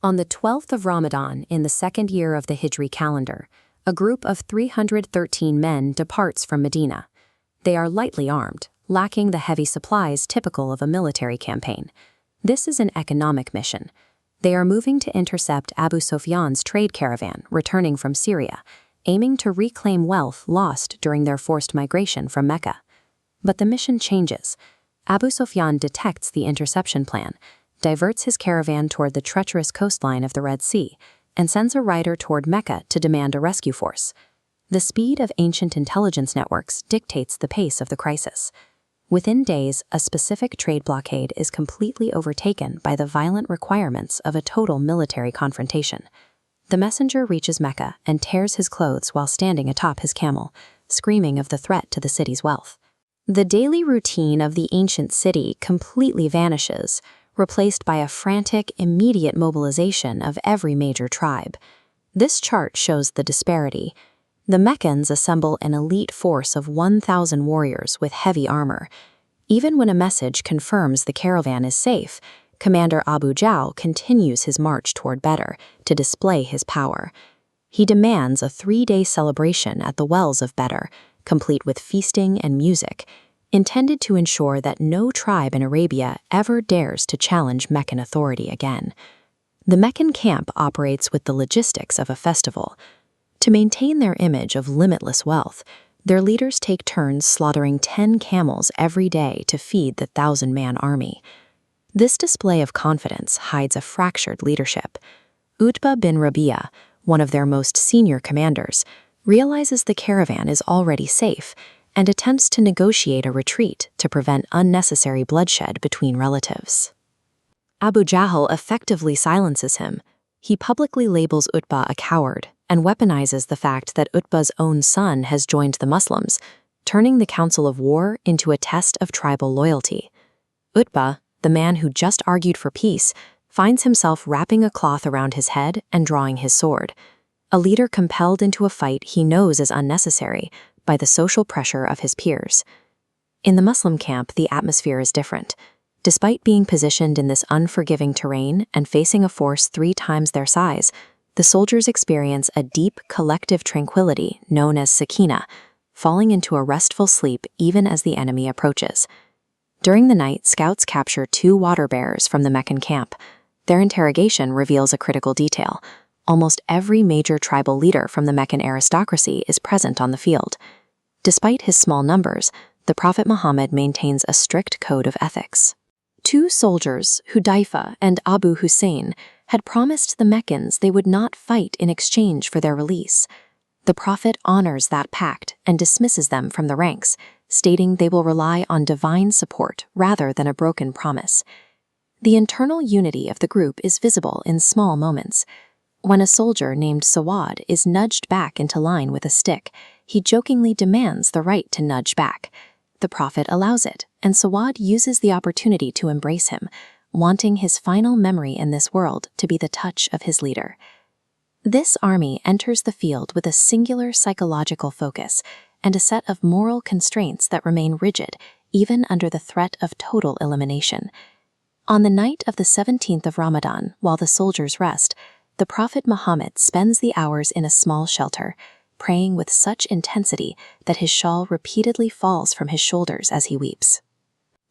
On the 12th of Ramadan, in the second year of the Hijri calendar, a group of 313 men departs from Medina. They are lightly armed, lacking the heavy supplies typical of a military campaign. This is an economic mission. They are moving to intercept Abu Sufyan's trade caravan returning from Syria, aiming to reclaim wealth lost during their forced migration from Mecca. But the mission changes. Abu Sufyan detects the interception plan, diverts his caravan toward the treacherous coastline of the Red Sea, and sends a rider toward Mecca to demand a rescue force. The speed of ancient intelligence networks dictates the pace of the crisis. Within days, a specific trade blockade is completely overtaken by the violent requirements of a total military confrontation. The messenger reaches Mecca and tears his clothes while standing atop his camel, screaming of the threat to the city's wealth. The daily routine of the ancient city completely vanishes, replaced by a frantic, immediate mobilization of every major tribe. This chart shows the disparity. The Meccans assemble an elite force of 1,000 warriors with heavy armor. Even when a message confirms the caravan is safe, Commander Abu Jahl continues his march toward Badr to display his power. He demands a 3-day celebration at the wells of Badr, complete with feasting and music, intended to ensure that no tribe in Arabia ever dares to challenge Meccan authority again. The Meccan camp operates with the logistics of a festival. To maintain their image of limitless wealth, their leaders take turns slaughtering 10 camels every day to feed the 1,000-man army. This display of confidence hides a fractured leadership. Utbah bin Rabia, one of their most senior commanders, realizes the caravan is already safe and attempts to negotiate a retreat to prevent unnecessary bloodshed between relatives. Abu Jahl effectively silences him. He publicly labels Utbah a coward and weaponizes the fact that Utbah's own son has joined the Muslims, turning the council of war into a test of tribal loyalty. Utbah, the man who just argued for peace, finds himself wrapping a cloth around his head and drawing his sword. A leader compelled into a fight he knows is unnecessary by the social pressure of his peers. In the Muslim camp, the atmosphere is different. Despite being positioned in this unforgiving terrain and facing a force 3 times their size, the soldiers experience a deep collective tranquility known as sakina, falling into a restful sleep even as the enemy approaches. During the night, scouts capture 2 water bearers from the Meccan camp. Their interrogation reveals a critical detail. Almost every major tribal leader from the Meccan aristocracy is present on the field. Despite his small numbers, the Prophet Muhammad maintains a strict code of ethics. 2 soldiers, Hudayfa and Abu Hussein, had promised the Meccans they would not fight in exchange for their release. The Prophet honors that pact and dismisses them from the ranks, stating they will rely on divine support rather than a broken promise. The internal unity of the group is visible in small moments. When a soldier named Sawad is nudged back into line with a stick, he jokingly demands the right to nudge back. The Prophet allows it, and Sawad uses the opportunity to embrace him, wanting his final memory in this world to be the touch of his leader. This army enters the field with a singular psychological focus and a set of moral constraints that remain rigid even under the threat of total elimination. On the night of the 17th of Ramadan, while the soldiers rest, the Prophet Muhammad spends the hours in a small shelter, praying with such intensity that his shawl repeatedly falls from his shoulders as he weeps.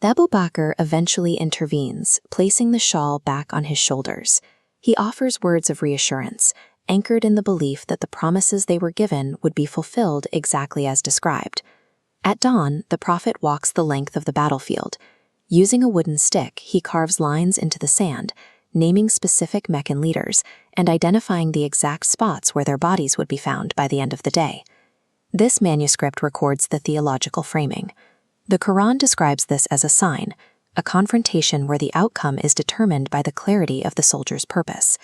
Abu Bakr eventually intervenes, placing the shawl back on his shoulders. He offers words of reassurance, anchored in the belief that the promises they were given would be fulfilled exactly as described. At dawn, the Prophet walks the length of the battlefield. Using a wooden stick, he carves lines into the sand, naming specific Meccan leaders and identifying the exact spots where their bodies would be found by the end of the day. This manuscript records the theological framing. The Quran describes this as a sign, a confrontation where the outcome is determined by the clarity of the soldier's purpose.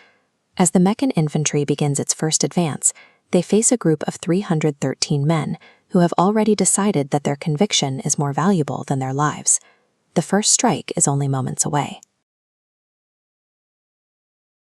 As the Meccan infantry begins its first advance, they face a group of 313 men who have already decided that their conviction is more valuable than their lives. The first strike is only moments away.